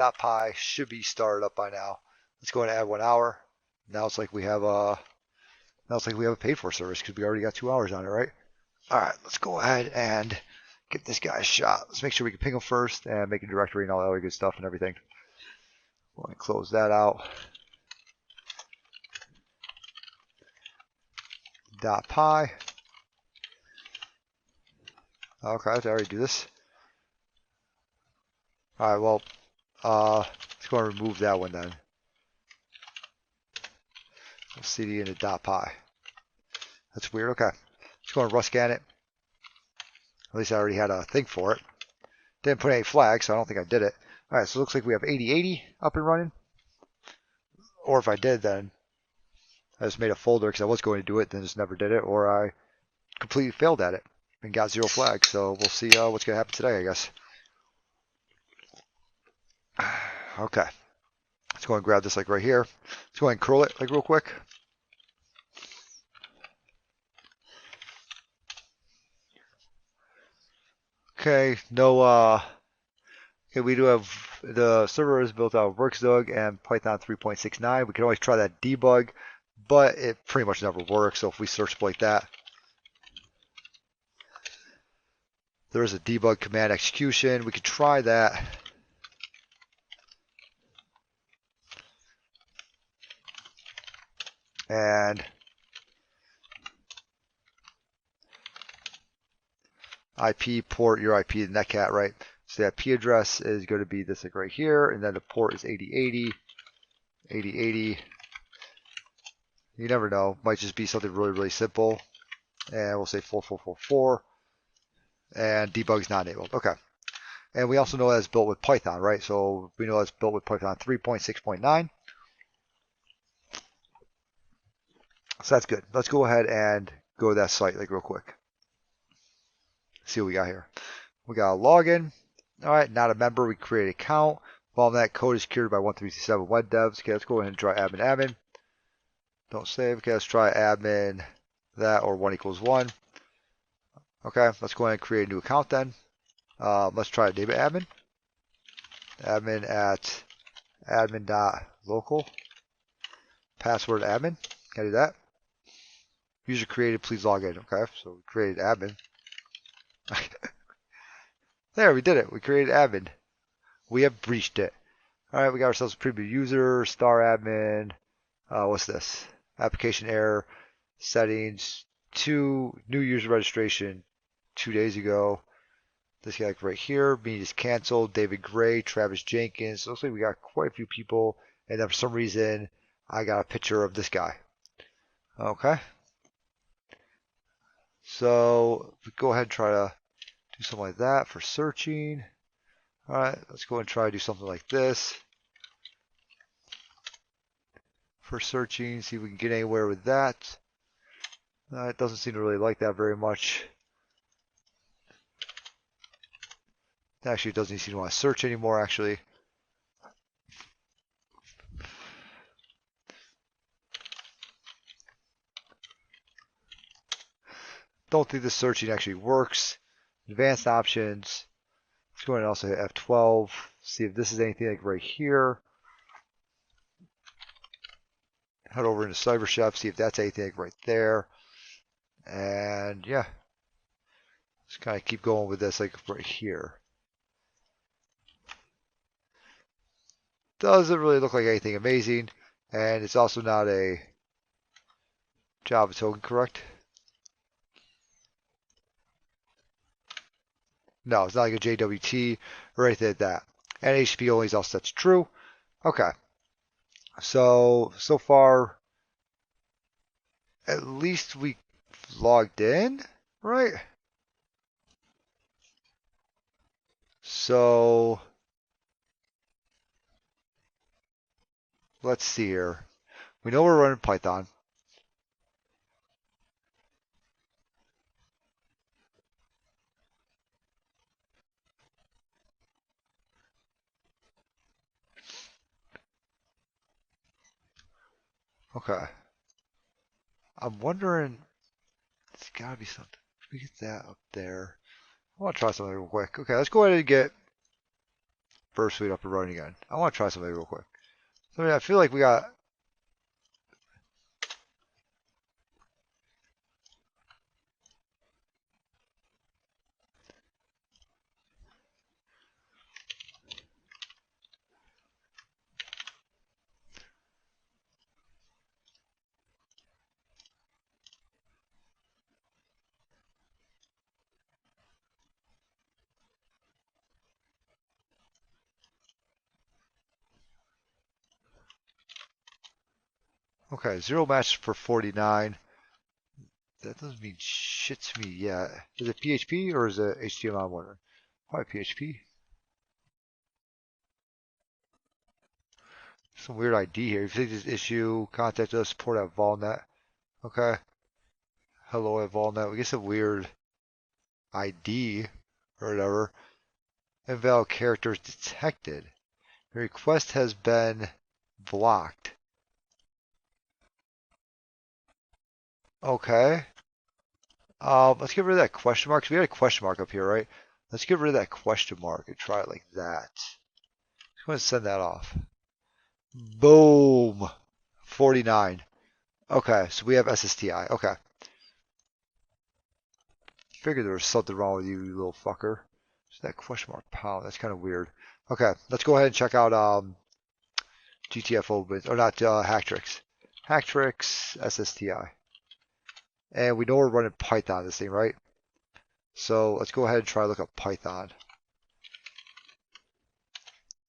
dotPy should be started up by now. Let's go ahead and add 1 hour. Now it's like we have a paid for service because we already got 2 hours on it, right? All right, let's go ahead and get this guy a shot. Let's make sure we can ping him first and make a directory and all that other good stuff and everything. Go ahead and close that out. .py. Okay, let's already do this. All right, well, let's go and remove that one then. We'll cd into .py. That's weird. Okay, let's go and rust scan it. At least I already had a thing for it. Didn't put any flags, so I don't think I did it. All right, so it looks like we have 8080 up and running. Or if I did, then I just made a folder because I was going to do it, then just never did it, or I completely failed at it and got 0 flags. So we'll see what's going to happen today, I guess. Okay, let's go and grab this like right here. Let's go ahead and curl it like real quick. Okay, no, okay, we do have the server is built out of WorksDug and Python 3.69. We can always try that debug, but it pretty much never works. So if we search like that, there's a debug command execution. We could try that. And IP port, your IP, the netcat, right? So the IP address is going to be this like right here, and then the port is 8080, 8080. You never know, might just be something really, really simple. And we'll say 4444, and debug is not enabled. Okay. And we also know that it's built with Python, right? So we know that's built with Python 3.6.9. So that's good. Let's go ahead and go to that site like real quick. See what we got here. We got a login. All right, not a member. We create an account. VulnNet code is secured by 1337 web devs. Okay, let's go ahead and try admin. Don't save. Okay, let's try admin that or 1 equals 1. Okay, let's go ahead and create a new account then. Let's try name it admin. Admin at admin.local. Password admin. Can I do that? User created, please log in. Okay, so we created admin. There, we did it. We created admin. We have breached it. All right, we got ourselves a preview user, star admin. What's this? Application error, settings, new user registration 2 days ago. This guy right here, meeting is canceled. David Gray, Travis Jenkins. Looks like we got quite a few people, and then for some reason, I got a picture of this guy. Okay. So go ahead and try to do something like that for searching. All right, let's go and try to do something like this for searching. See if we can get anywhere with that. It doesn't seem to really like that very much. Actually, it doesn't seem to want to search anymore, actually. Don't think the searching actually works. Advanced options. Let's go ahead and also hit F12. See if this is anything like right here. Head over into CyberChef. See if that's anything like right there. And yeah. Just kind of keep going with this like right here. Doesn't really look like anything amazing. And it's also not a Java token, correct? No, it's not like a JWT or anything like that. And HTTP only is also that's true. Okay. So far, at least we logged in, right? So let's see here. We know we're running Python. Okay. I'm wondering, it's got to be something. Can we get that up there? I want to try something real quick. Okay, let's go ahead and get burst suite up and running again. I want to try something real quick. So, I feel like we got. Okay, 0 match for 49. That doesn't mean shit to me yet. Is it PHP or is it HTML? I'm wondering. Probably PHP. Some weird ID here. If you think this issue, contact us, support at VulnNet. Okay. Hello at VulnNet. We get some weird ID or whatever. Invalid characters detected. The request has been blocked. Okay. Let's get rid of that question mark. 'Cause we had a question mark up here, right? Let's get rid of that question mark and try it like that. Just want to send that off. Boom. 49. Okay, so we have SSTI. Okay. Figured there was something wrong with you, you little fucker. So that question mark pound, that's kind of weird. Okay, let's go ahead and check out GTFO, or not Hacktrix. Hacktrix SSTI. And we know we're running Python this thing, right? So let's go ahead and try to look up Python.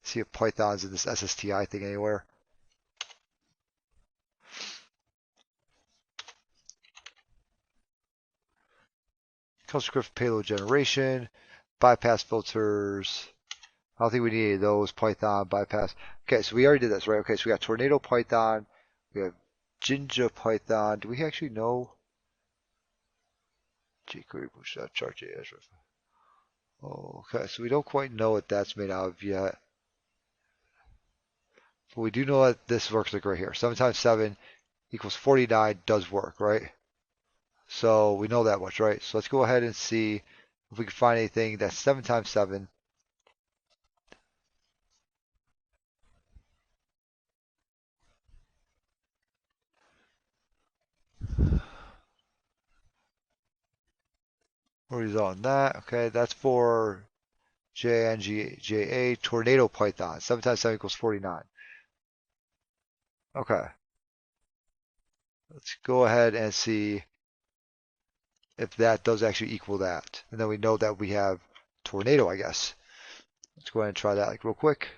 See if Python's in this SSTI thing anywhere. Custom script payload generation, bypass filters. I don't think we need any of those. Python, bypass. Okay, so we already did this, right? Okay, so we got Tornado Python. We have Jinja Python. Do we actually know? jQuery chart.js. Okay, so we don't quite know what that's made out of yet. But we do know that this works like right here. 7 times 7 equals 49 does work, right? So we know that much, right? So let's go ahead and see if we can find anything that's 7 times 7. Where is on that? Okay, that's for JNGJA Tornado Python. 7 times 7 equals 49. Okay. Let's go ahead and see if that does actually equal that. And then we know that we have Tornado, I guess. Let's go ahead and try that like real quick.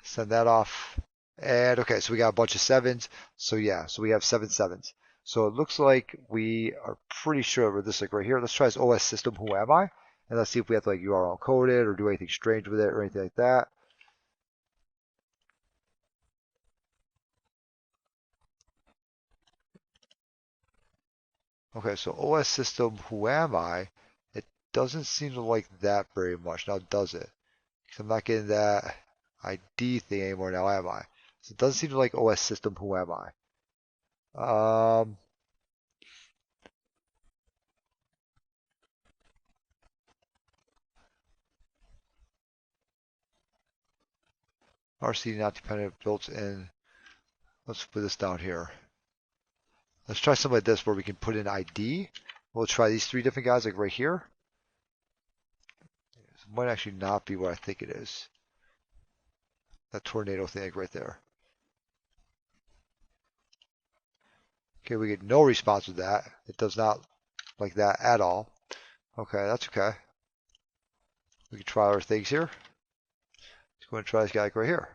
Send that off. And okay, so we got a bunch of 7s. So yeah, so we have 7 7s. So it looks like we are pretty sure with this like right here. Let's try this OS system, who am I? And let's see if we have to like URL code it or do anything strange with it or anything like that. Okay, so OS system, who am I? It doesn't seem to like that very much. Now does it? Because I'm not getting that ID thing anymore now, am I? So it doesn't seem to like OS system, who am I? RC not dependent, built in. Let's put this down here. Let's try something like this where we can put in ID. We'll try these 3 different guys like right here. It might actually not be what I think it is. That tornado thing like right there. Okay, we get no response with that. It does not like that at all. Okay, that's okay. We can try our things here. Let's go and try this guy like right here.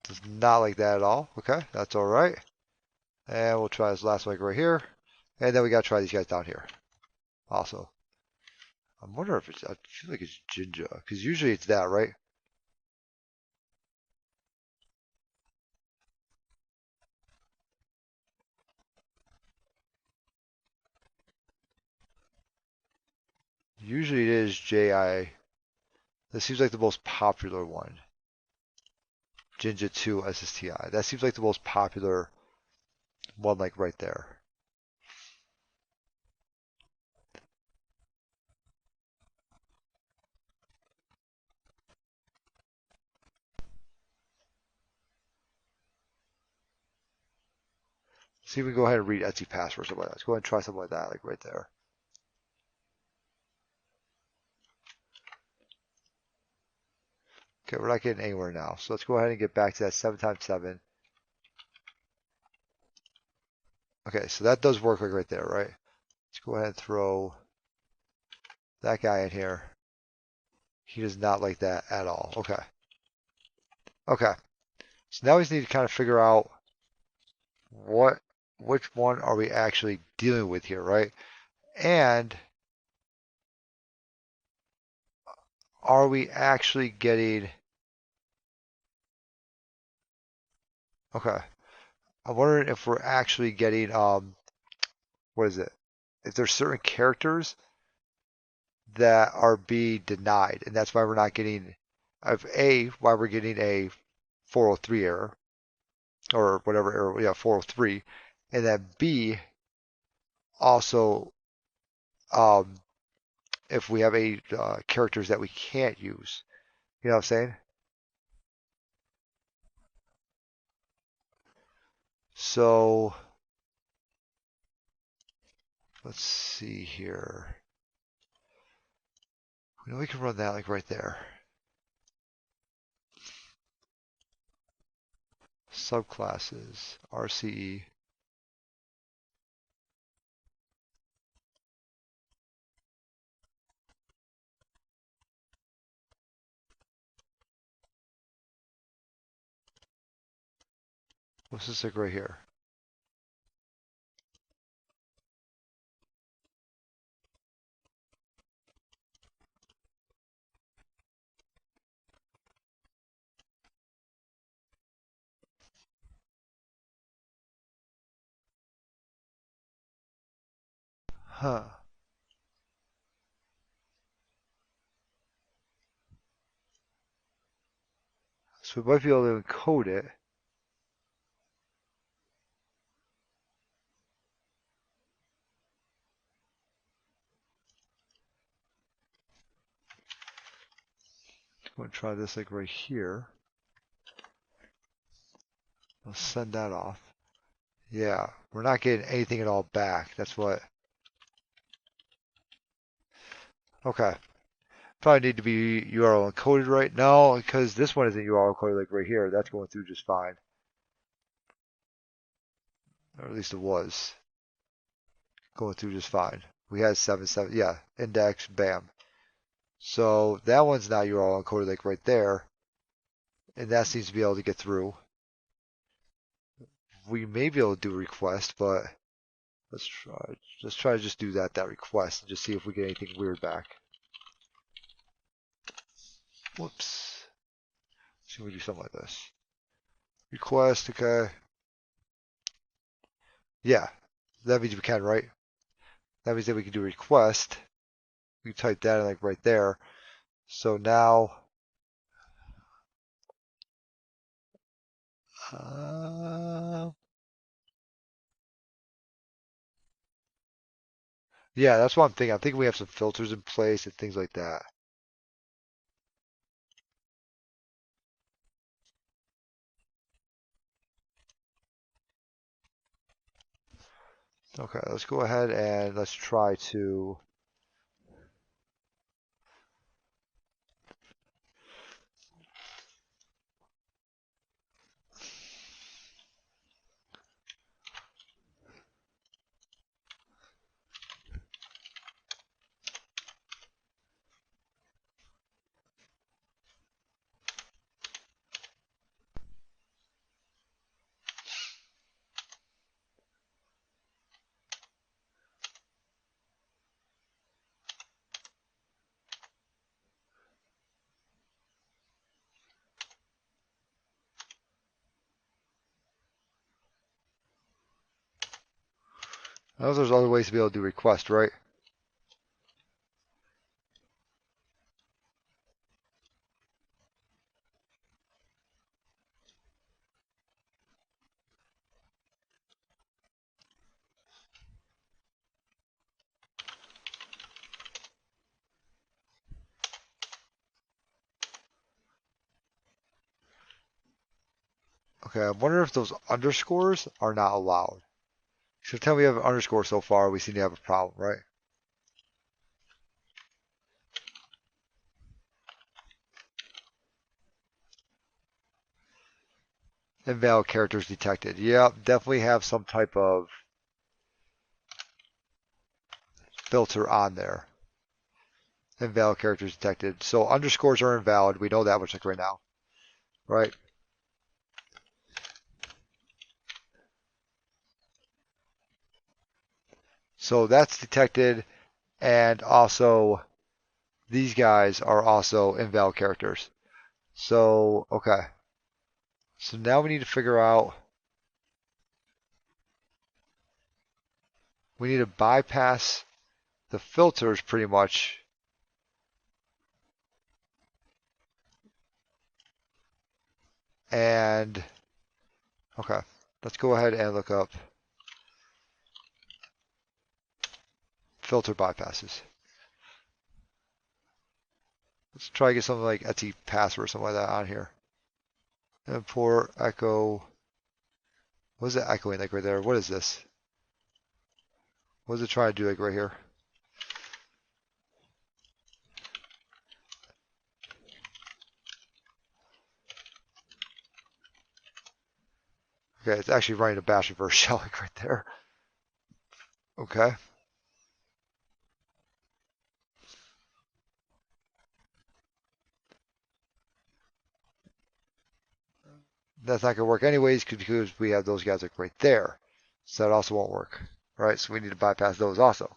Does not like that at all. Okay, that's all right. And we'll try this last one right here. And then we got to try these guys down here also. I'm wondering if it's, I feel like it's Jinja, because usually it's that, right? Usually it is JI. This seems like the most popular one. Jinja 2 SSTI. That seems like the most popular one, like right there. See if we can go ahead and read Etsy password or something like that. Let's go ahead and try something like that, like right there. Okay, we're not getting anywhere now. So let's go ahead and get back to that 7 times 7. Okay, so that does work like right there, right? Let's go ahead and throw that guy in here. He does not like that at all. Okay. Okay. So now we just need to kind of figure out which one are we actually dealing with here, right? And are we actually getting, okay. I'm wondering if we're actually getting, what is it? If there's certain characters that are being denied, and that's why we're not getting, why we're getting a 403 error, or whatever error, yeah, 403, and then B, also, um, if we have a characters that we can't use. You know what I'm saying? So let's see here. You know, we can run that like right there. Subclasses, RCE. What's this like right here? Huh. So we might be able to encode it. I'm going to try this like right here. I'll send that off. Yeah, we're not getting anything at all back. That's what. Okay. Probably need to be URL encoded right now because this one isn't URL encoded like right here. That's going through just fine. Or at least it was going through just fine. We had 7.7, yeah, index, bam. So that one's not URL encoded like right there. And that seems to be able to get through. We may be able to do a request, but let's try. Let's try to just do that request and just see if we get anything weird back. Whoops. See if we do something like this. Request, okay. Yeah, that means we can, right? That means that we can do a request. We type that in like right there. So now, yeah, that's what I'm thinking. I'm thinking we have some filters in place and things like that. Okay, let's go ahead and let's try to. I know there's other ways to be able to do request, right? Okay, I wonder if those underscores are not allowed. So tell me we have an underscore so far, we seem to have a problem, right? Invalid characters detected. Yep, definitely have some type of filter on there. Invalid characters detected. So underscores are invalid. We know that much like right now, right? So that's detected, and also these guys are also invalid characters. So, okay. So now we need to figure out, we need to bypass the filters pretty much. And, okay, let's go ahead and look up filter bypasses. Let's try to get something like Etsy password or something like that on here. Import echo. What is it echoing like right there? What is this? What is it trying to do like right here? Okay, it's actually running a bash reverse shell like right there. Okay. That's not going to work anyways because we have those guys like right there. So that also won't work. Right? So we need to bypass those also.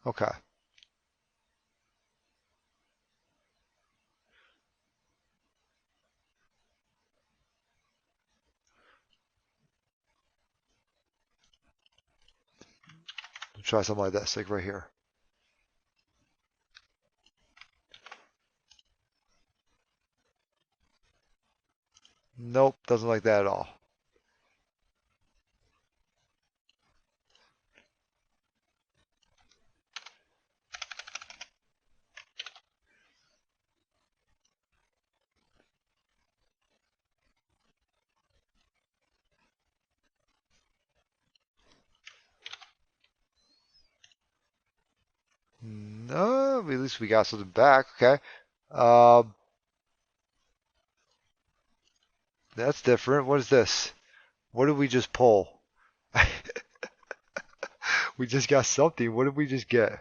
Okay. Let's try something like this, like right here. Nope, doesn't like that at all. No, at least we got something back. Okay. Um, that's different. What is this? What did we just pull? We just got something. What did we just get?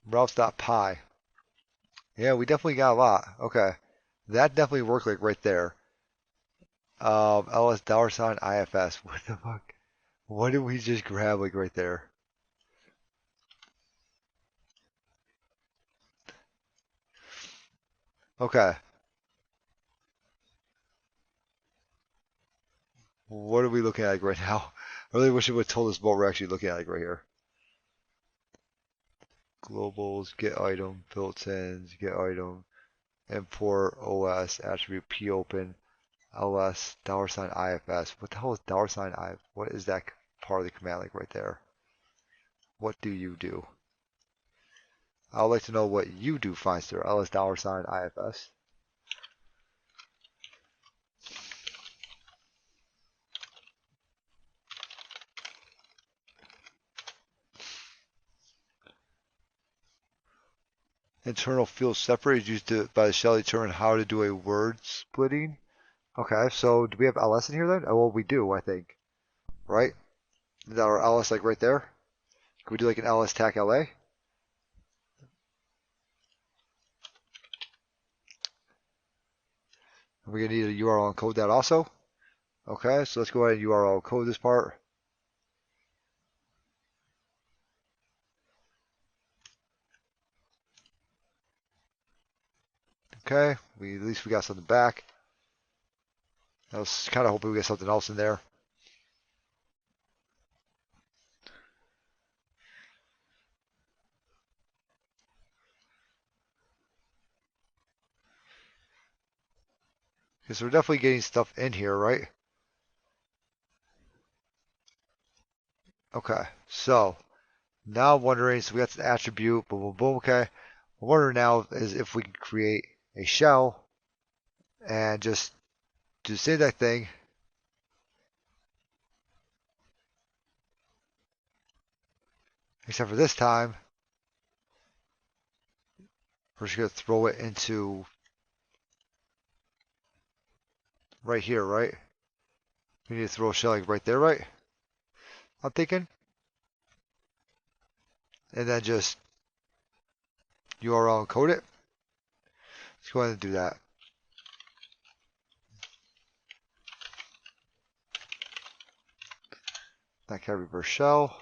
Routes.py. Yeah, we definitely got a lot. Okay. That definitely worked like right there. LS $ IFS. What the fuck? What did we just grab like right there? Okay. What are we looking at like right now? I really wish it would have told us what we're actually looking at like right here. Globals, get item, built-ins, get item, import OS, attribute p open, ls $IFS. What the hell is $IFS? What is that part of the command like right there? What do you do? I would like to know what you do, Feinster. ls $IFS. Internal field separated used by the shell to determine how to do a word splitting. Okay, so do we have ls in here then? Oh, well, we do, I think. Right? Is that our ls like right there? Can we do like an ls tac la? We're going to need a URL encode that also. Okay, so let's go ahead and URL code this part. Okay, at least we got something back. I was kind of hoping we get something else in there. Because we're definitely getting stuff in here, right? Okay, so now I'm wondering, so we got an attribute, boom, boom, boom, okay. I'm wondering now is if we can create a shell and just do the same exact thing. Except for this time, we're just going to throw it into right here, right? We need to throw a shell like right there, right? I'm thinking. And then just URL encode it. Let's go ahead and do that. That can reverse shell.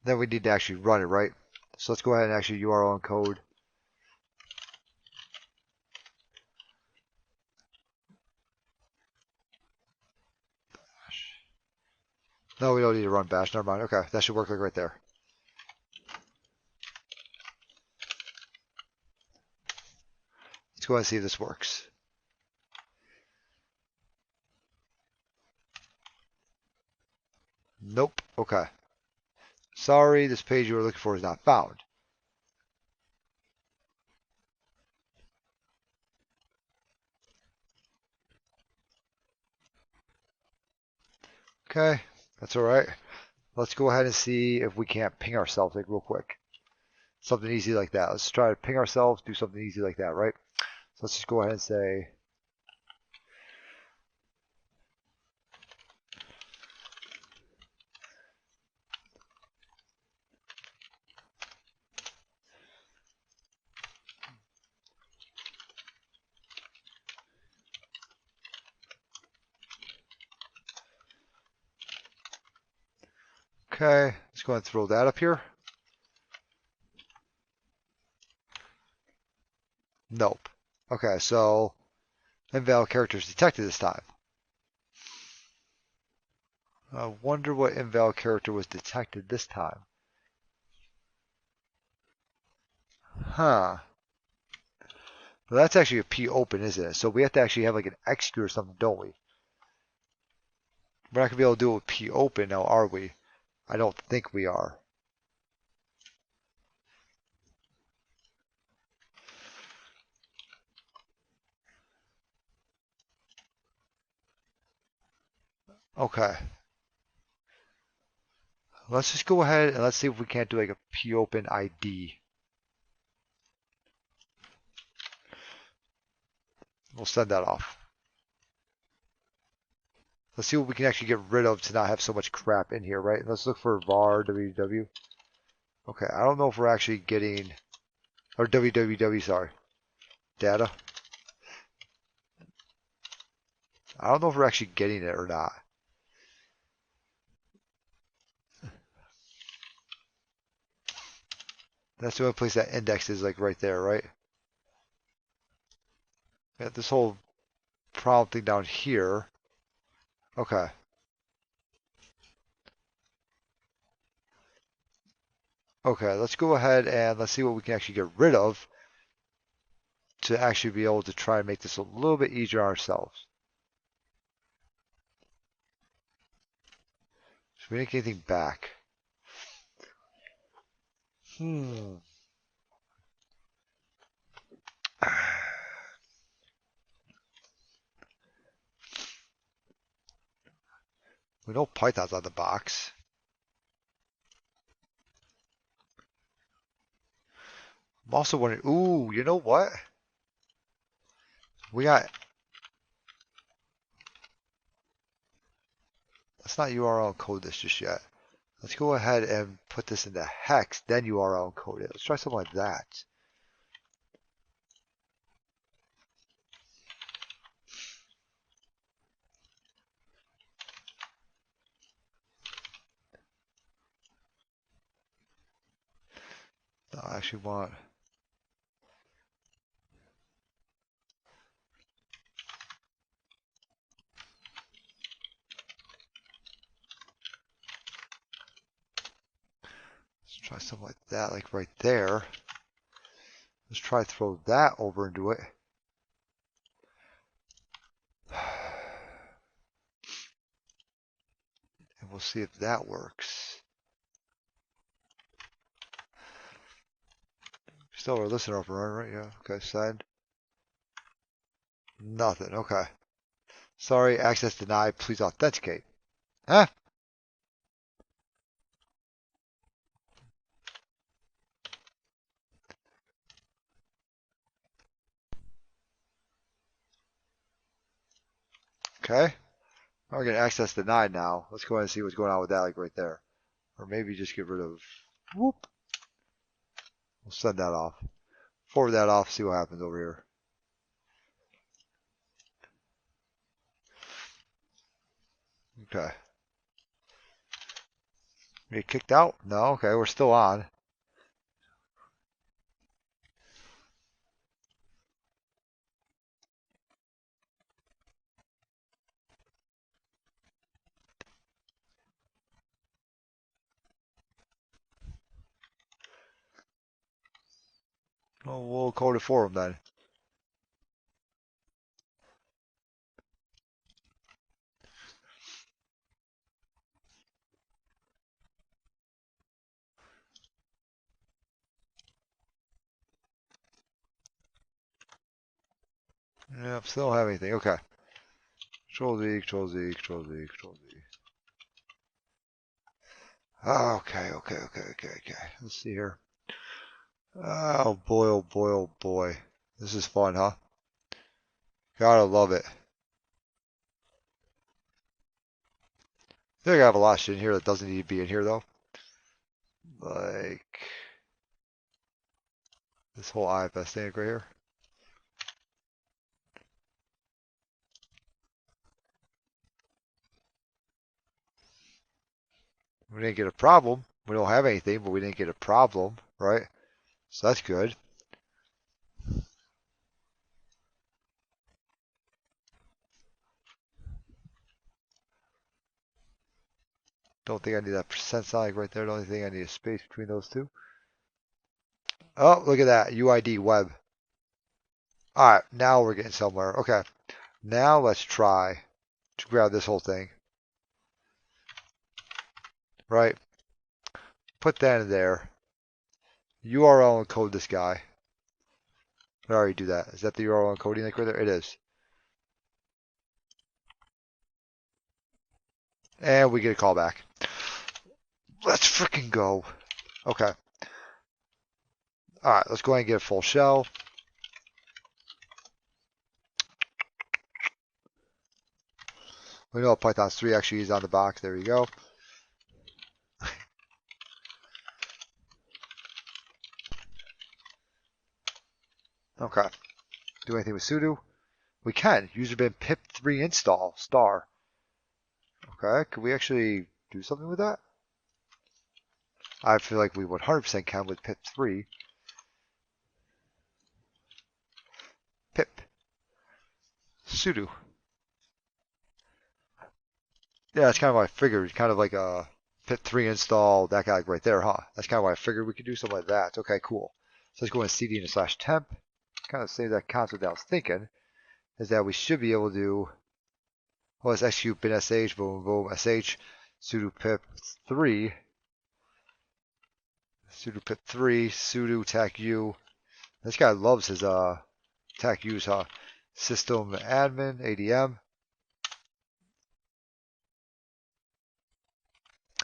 Then we need to actually run it, right? So let's go ahead and actually URL encode. No, we don't need to run bash. Never mind. Okay, that should work like right there. Let's go ahead and see if this works. Nope. Okay. Sorry, this page you were looking for is not found. Okay, that's all right. Let's go ahead and see if we can't ping ourselves like real quick. Something easy like that. Let's try to ping ourselves, do something easy like that, right? So let's just go ahead and say okay, let's go ahead and throw that up here. Nope. Okay, so invalid characters detected this time. I wonder what invalid character was detected this time. Huh. Well, that's actually a P open, isn't it? So we have to actually have like an execute or something, don't we? We're not going to be able to do it with P open now, are we? I don't think we are. Okay. Let's just go ahead and let's see if we can't do like a P open ID. We'll send that off. Let's see what we can actually get rid of to not have so much crap in here, right? Let's look for var www. Okay, I don't know if we're actually getting, or www, sorry, data. I don't know if we're actually getting it or not. That's the only place that index is, like right there, right? Got this whole problem thing down here. Okay. Okay, let's go ahead and let's see what we can actually get rid of to actually be able to try and make this a little bit easier on ourselves. So we didn't get anything back. We know Python's on the box. I'm also wondering, ooh, you know what? We got, let's not URL encode this just yet. Let's go ahead and put this into hex, then URL encode it. Let's try something like that. No, I actually want, try something like that, like right there. Let's try to throw that over into it. And we'll see if that works. Still a listener overrun, right? Yeah. Okay, send. Nothing. Okay. Sorry, access denied. Please authenticate. Huh? Okay. We're getting access denied now. Let's go ahead and see what's going on with that, like right there. Or maybe just get rid of. Whoop. We'll send that off. Forward that off. See what happens over here. Okay. We get kicked out? No. Okay, we're still on. Well, we'll code it for them then. Yep, still don't have anything. Okay. Control Z, Control Z, Control Z, Control Z. Okay. Let's see here. Oh boy, oh boy, oh boy. This is fun, huh? Gotta love it. I think I have a lot of shit in here that doesn't need to be in here though. Like this whole IFS thing right here. We didn't get a problem. We don't have anything, but we didn't get a problem, right? So that's good. Don't think I need that percent sign right there. The only thing I need is space between those two. Oh, look at that. UID web. All right, now we're getting somewhere. Okay, now let's try to grab this whole thing. Right? Put that in there. URL encode this guy. I already do that. Is that the URL encoding link right there? It is. And we get a callback. Let's freaking go. Okay. All right, let's go ahead and get a full shell. We know Python's 3 actually is on the box. There you go. Okay. Do anything with sudo? We can. User bin pip3 install star. Okay. Can we actually do something with that? I feel like we 100% can with pip3. Pip. Sudo. Yeah, that's kind of what I figured. Kind of like a pip3 install, that guy right there, huh? That's kind of what I figured we could do something like that. Okay, cool. So let's go in cd and /temp. Kind of same that concept that I was thinking, is that we should be able to, well, let's execute bin sh, boom, boom, sh, sudo pip3, sudo tac u. This guy loves his tac u's, huh? System admin, adm.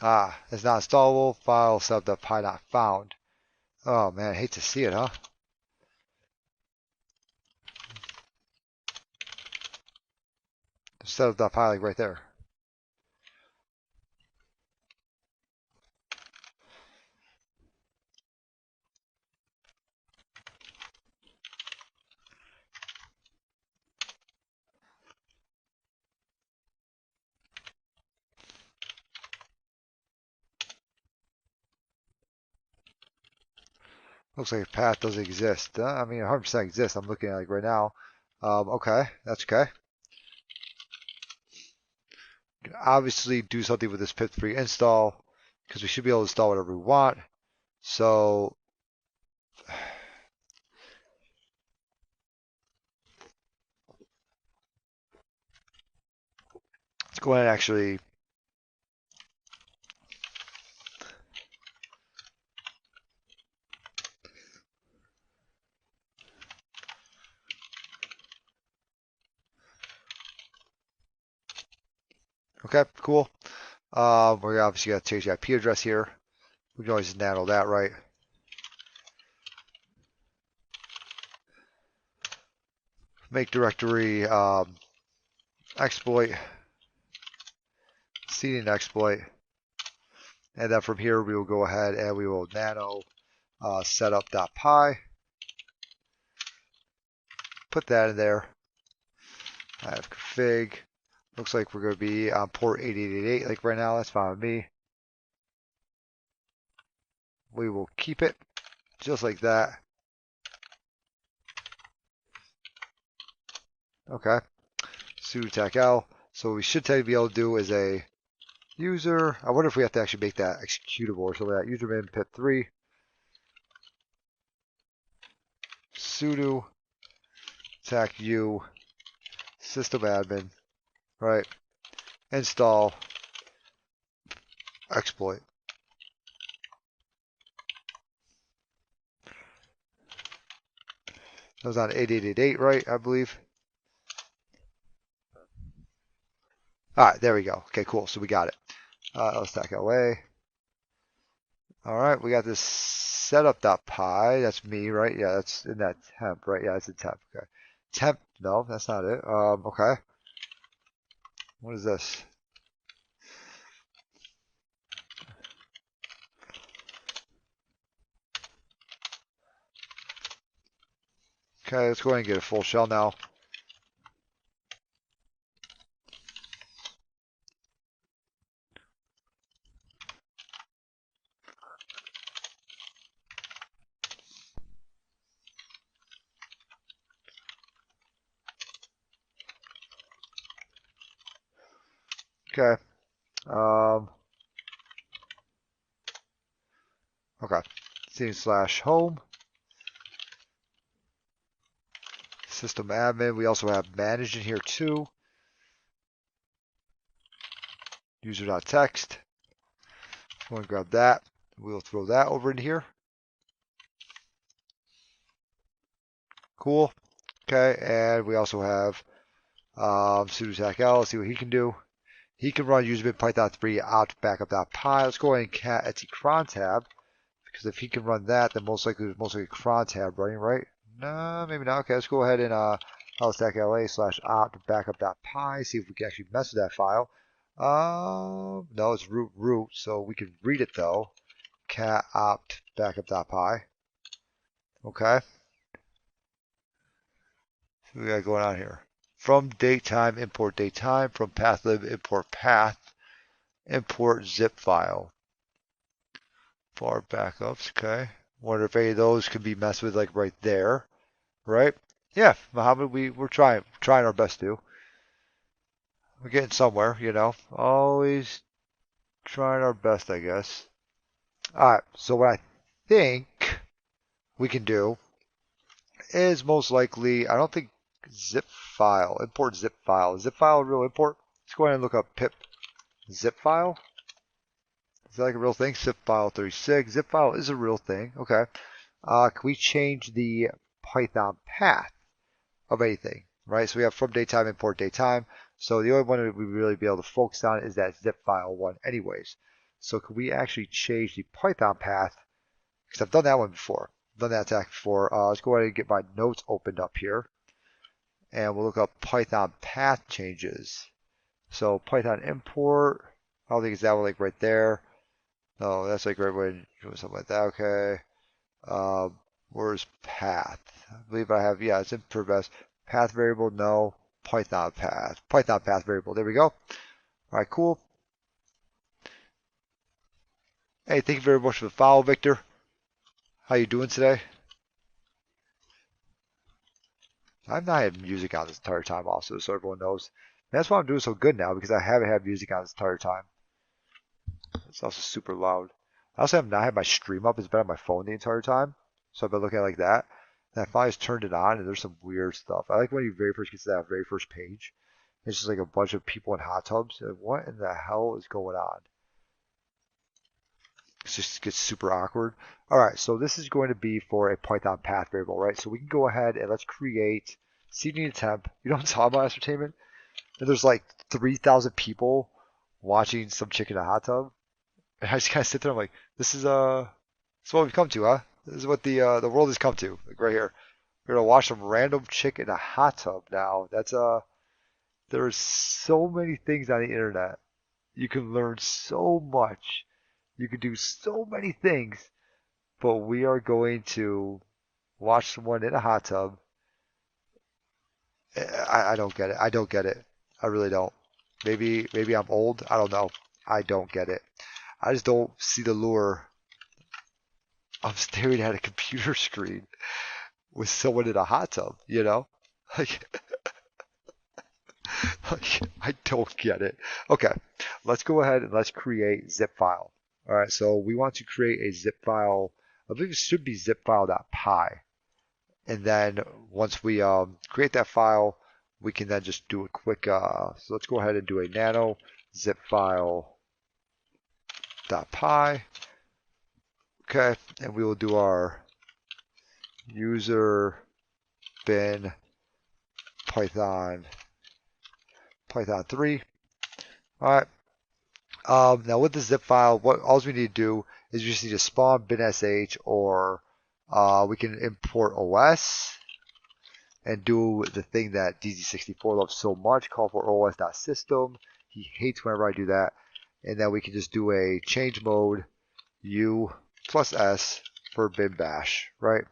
Ah, it's not installable. File sub.py not found. Oh man, I hate to see it, huh? Setup.py like right there. Looks like a path doesn't exist. I mean, 100% exists. I'm looking at it like right now. Okay, that's okay. Can obviously do something with this pip3 install because we should be able to install whatever we want. So let's go ahead and actually okay, cool. We're obviously going to change the IP address here. We can always handle that, right? Make directory exploit, seeding exploit, and then from here we will go ahead and we will nano setup.py. Put that in there. I have config. Looks like we're going to be on port 8888 like right now. That's fine with me. We will keep it just like that. Okay. Sudo tech L. So what we should be able to do is a user. I wonder if we have to actually make that executable or something like that. Usermin pip3 sudo tech u system admin, right? Install exploit. That was on 8888, right? I believe. All right, there we go. Okay, cool. So we got it. Let's stack away. All right, we got this setup.py. That's me, right? Yeah, that's in that temp, right? Yeah, that's a temp. Okay. Temp, no, that's not it. Okay. What is this? Okay, let's go ahead and get a full shell now. Okay. Okay. /home. System admin. We also have managed in here too. User.text. Go and grab that. We'll throw that over in here. Cool. Okay, and we also have sudo tech L. Let's see what he can do. He can run userbit python 3 out backup.py. Let's go ahead and cat etc cron tab, because if he can run that, then most likely there's cron tab running, right? No, maybe not. Okay, let's go ahead and stack la /opt backup.py. See if we can actually mess with that file. No, it's root, so we can read it though. Cat opt backup.py. Okay. So we got going on here. From datetime, import datetime. From pathlib, import path. Import zip file. For backups, okay. Wonder if any of those can be messed with like right there, right? Yeah, Mohammed, we're trying our best to. We're getting somewhere, you know. Always trying our best, I guess. All right, so what I think we can do is most likely, I don't think zip file, import zip file. Is zip file a real import? Let's go ahead and look up pip zip file. Is that like a real thing? Zip file 36. Zip file is a real thing. Okay. Can we change the Python path of anything? Right. So we have from datetime, import datetime. So the only one that we really be able to focus on is that zip file one anyways. So can we actually change the Python path? Because I've done that one before. I've done that attack before. Let's go ahead and get my notes opened up here. And we'll look up Python path changes. So Python import. I don't think it's that one like right there. No, that's like right when doing something like that. Okay. Where's path? I believe I have, yeah, it's in progress. Path variable, no. Python path. Python path variable. There we go. All right, cool. Hey, thank you very much for the follow, Victor. How you doing today? I've not had music on this entire time also, so everyone knows. And that's why I'm doing so good now, because I haven't had music on this entire time. It's also super loud. I also have not had my stream up. It's been on my phone the entire time. So I've been looking at it like that. And I finally just turned it on and there's some weird stuff. I like when you very first get to that very first page. It's just like a bunch of people in hot tubs. And what in the hell is going on? It just gets super awkward. All right, so this is going to be for a Python path variable, right? So we can go ahead and let's create seeding temp. You know what I'm talking about, ascertainment? And there's like 3,000 people watching some chick in a hot tub. And I just kind of sit there. I'm like, this is what we've come to, huh? This is what the world has come to, like right here. We're gonna watch some random chick in a hot tub now. That's there's so many things on the internet. You can learn so much. You can do so many things, but we are going to watch someone in a hot tub. I don't get it. I don't get it. I really don't. Maybe I'm old. I don't know. I don't get it. I just don't see the lure. I'm staring at a computer screen with someone in a hot tub, you know? Like, I don't get it. Okay, let's go ahead and let's create zip file. All right, so we want to create a zip file. I believe it should be zip file.py. And then once we create that file, we can then just do a quick, so let's go ahead and do a nano zip file.py. Okay, and we will do our user bin Python 3. All right. Now with the zip file, what all we need to do is we just need to spawn bin sh, or we can import OS and do the thing that DZ64 loves so much, call for os.system. He hates whenever I do that. And then we can just do a change mode u plus s for bin bash, right?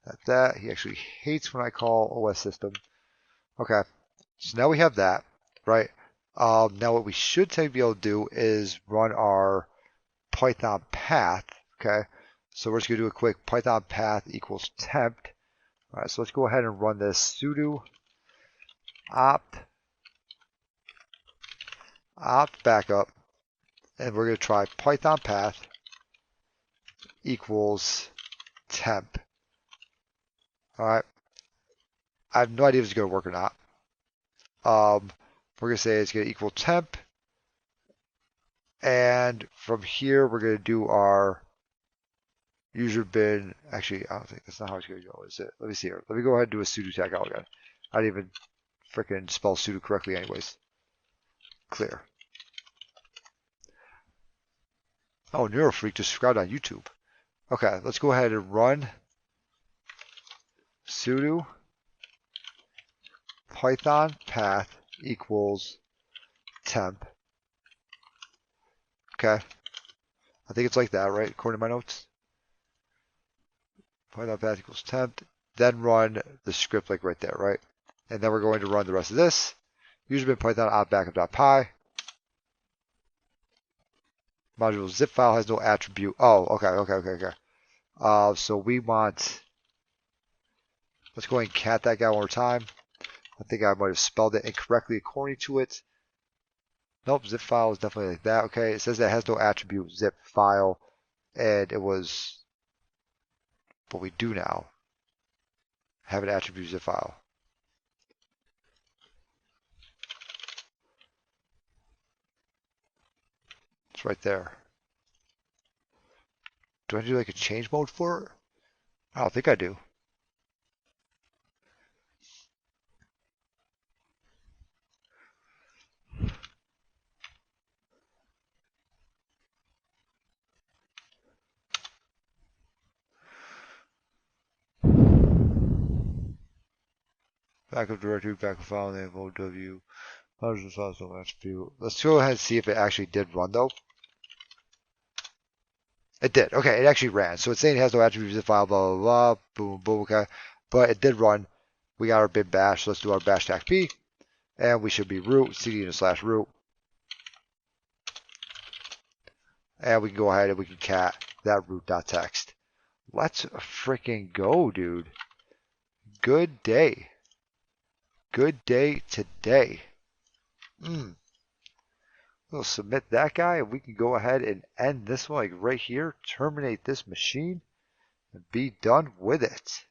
That's that. He actually hates when I call OS system. Okay, so now we have that, right? Now what we should be able to do is run our Python path, okay? So we're just going to do a quick Python path equals temp. All right, so let's go ahead and run this sudo opt backup, and we're going to try Python path equals temp. All right, I have no idea if it's going to work or not. We're going to say it's going to equal temp, and from here we're going to do our user bin. Actually, I don't think that's not how it's going to go, is it? Let me see here. Let me go ahead and do a sudo tag out again. I didn't even freaking spell sudo correctly anyways. Clear. Oh, Neurofreak just subscribed on YouTube. Okay, let's go ahead and run sudo Python path equals temp. Okay. I think it's like that, right? According to my notes. Python path equals temp. Then run the script like right there, right? And then we're going to run the rest of this. User bin Python opt backup.py. Module zip file has no attribute. Oh, okay. So we want, let's go ahead and cat that guy one more time. I think I might have spelled it incorrectly according to it. Nope, zip file is definitely like that. Okay, it says that it has no attribute zip file, and it was, but we do now have an attribute zip file. It's right there. Do I do like a change mode for it? I don't think I do. Backup directory, backup file name, OW. Let's go ahead and see if it actually did run though. It did. Okay, it actually ran. So it's saying it has no attributes zip file, blah, blah, blah, boom, boom, okay. But it did run. We got our bin bash. So let's do our bash tag p. And we should be root, cd and slash root. And we can go ahead and we can cat that root.txt. Let's freaking go, dude. Good day. Good day today. Look We'll submit that guy, and we can go ahead and end this one like right here, terminate this machine, and be done with it.